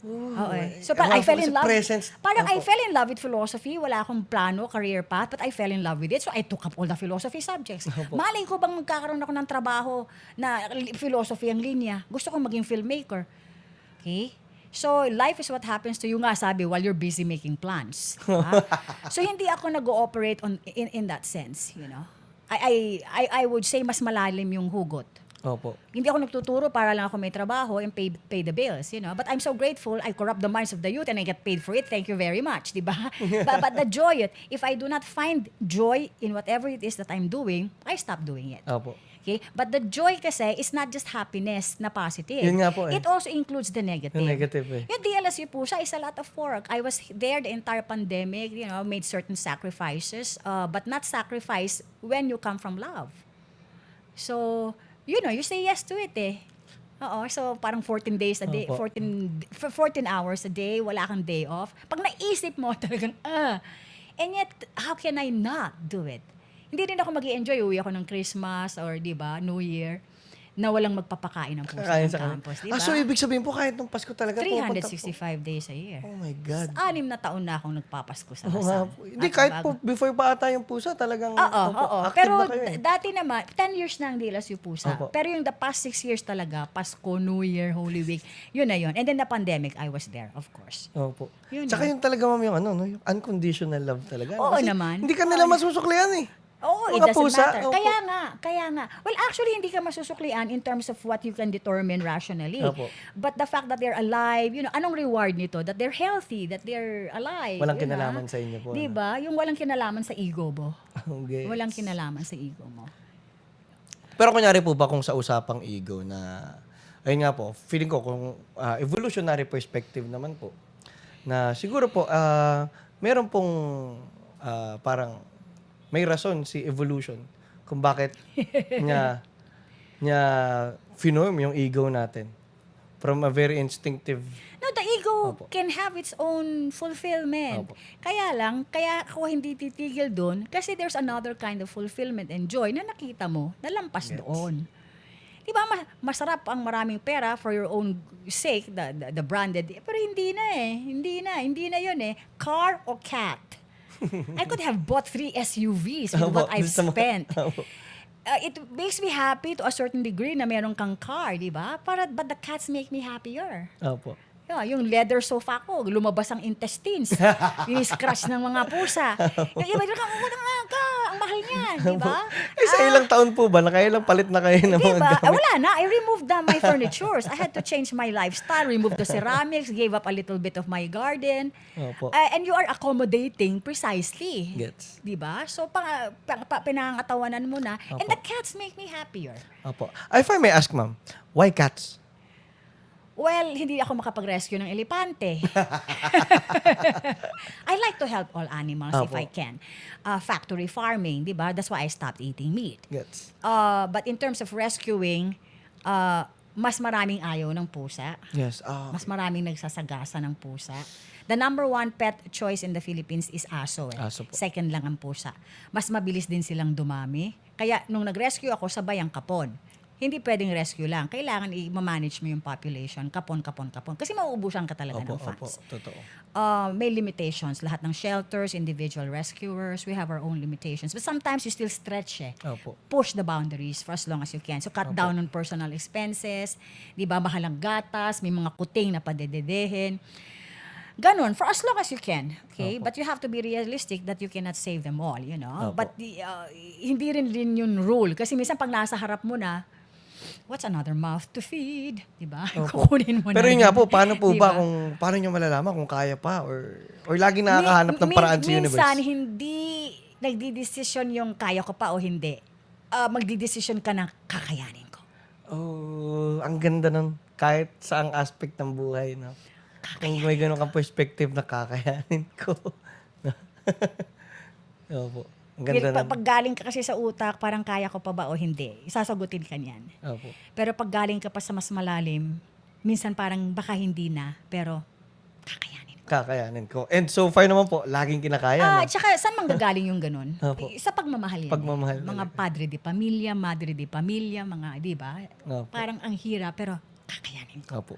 Oo, eh. So, Ewan I ko fell in sa love. presence. Parang I Opo. fell in love with philosophy. Wala akong plano, career path, but I fell in love with it. So, I took up all the philosophy subjects. Opo. Malay ko bang magkakaroon ako ng trabaho na philosophy ang linya. Gusto kong maging filmmaker. Okay? So, life is what happens to you nga, sabi, while you're busy making plans. Diba? So, hindi ako nag-ooperate in that sense, you know. I would say mas malalim yung hugot. Opo. Hindi ako nagtuturo para lang ako may trabaho and pay the bills, you know. But I'm so grateful. I corrupt the minds of the youth and I get paid for it. Thank you very much, di ba? but the joy, if I do not find joy in whatever it is that I'm doing, I stop doing it. Opo. Okay? But the joy kasi is not just happiness na positive. Yun nga po eh. It also includes the negative. Yung negative eh. Yung DLSU po siya is a lot of work. I was there the entire pandemic, you know, made certain sacrifices, but not sacrifice when you come from love. So, you know, you say yes to it eh. Oo, so parang 14 days a day, Opo. 14 hours a day, wala kang day off. Pag naisip mo talagang, and yet, how can I not do it? Hindi rin ako mag-i-enjoy, uwi ako ng Christmas or, di ba, New Year, na walang magpapakain ng puso Kakain ng sa kanila. campus, di ba? So ibig sabihin po kahit nung Pasko talaga pupunta po. 365 days a year. Oh my God. 6 na taon na akong nagpapasko sa Oo nga kasal. po. Hindi, kahit po before pa ata yung pusa, talagang Oo. active Pero na kayo eh. dati naman, 10 years na ang DLSU pusa. Opo. Pero yung the past 6 years talaga, Pasko, New Year, Holy Week, yun na yun. And then the pandemic, I was there, of course. Opo. Yun Tsaka yung talaga ma'am yung no, yung unconditional love talaga. Oo Kasi naman. Hindi ka nila masusuklian eh. Oo, it Mga doesn't pusa, matter. opo. Kaya nga. Well, actually, hindi ka masusuklian in terms of what you can determine rationally. Opo. But the fact that they're alive, you know, anong reward nito? That they're healthy, that they're alive. Walang yun, kinalaman sa inyo po. Di ba? Yung walang kinalaman sa ego mo. Okay. Walang kinalaman sa ego mo. Pero kunyari po ba kung sa usapang ego na, ayun nga po, feeling ko kung evolutionary perspective naman po, na siguro po, meron pong parang may rason si evolution kung bakit niya finorm yung ego natin from a very instinctive. No, the ego Opo. can have its own fulfillment. Opo. Kaya ako hindi titigil doon kasi there's another kind of fulfillment and joy na nakita mo na lampas doon. Di ba masarap ang maraming pera for your own sake, the branded, pero hindi na yun eh. Car o cat? I could have bought 3 SUVs with what I've spent. It makes me happy to a certain degree na meron kang car, di ba? But the cats make me happier. Opo. Yeah, yung leather sofa ko, lumabas ang intestines. Ini-scratch ng mga pusa. Yung iba, ang mahal niyan, di ba? Sa ilang taon po ba? Nakailang palit na kayo ng mga Diba? gamit? Wala na. I removed my furnitures. I had to change my lifestyle, remove the ceramics, gave up a little bit of my garden. Opo. And you are accommodating precisely. Gets. Diba? So, pinangatawanan mo na. And Opo. the cats make me happier. Opo. If I may ask, ma'am, why cats? Well, hindi ako makapag-rescue ng elepante. I like to help all animals if Opo. I can. Factory farming, di ba? That's why I stopped eating meat. Gets. But in terms of rescuing, mas maraming ayaw ng pusa. Yes. Mas maraming nagsasagasa ng pusa. The number 1 pet choice in the Philippines is aso. Aso po. Second lang ang pusa. Mas mabilis din silang dumami. Kaya nung nag-rescue ako, sabay ang kapon. Hindi pwedeng rescue lang. Kailangan i-manage mo yung population. Kapon. Kasi mauubusan ka talaga ng Opo. funds. Totoo. May limitations. Lahat ng shelters, individual rescuers, we have our own limitations. But sometimes you still stretch Opo. Push the boundaries for as long as you can. So cut down on personal expenses. Di ba, mahalang gatas, may mga kuting na padededehin. Ganon, for as long as you can. Okay? Opo. But you have to be realistic that you cannot save them all, you know? Opo. But hindi rin yun rule. Kasi minsan pag nasa harap mo na, what's another mouth to feed? Diba? Opo. Kukunin mo na. Pero yun nga po, paano po Diba? ba paano nyo malalaman kung kaya pa or lagi nakakahanap ng paraan sa universe? Minsan, hindi nagdidesisyon yung kaya ko pa o hindi. Magdidesisyon ka na kakayanin ko. Oh, ang ganda nun. Kahit saang aspect ng buhay, no? Kung may ganun kang perspective na kakayanin ko. Opo. Ang ganda nun. Pag galing ka kasi sa utak, parang kaya ko pa ba o hindi, isasagutin ka niyan. Opo. Pero pag galing ka pa sa mas malalim, minsan parang baka hindi na, pero kakayanin. Kakayanin ko. And so far naman po, laging kinakaya. No? Tsaka saan manggagaling yung ganun? Opo. Sa pagmamahal yan. Pagmamahal Mga talaga. padre de pamilya, madre de pamilya, mga, di ba? Opo. Parang ang hirap, pero kakayanin ko. Opo.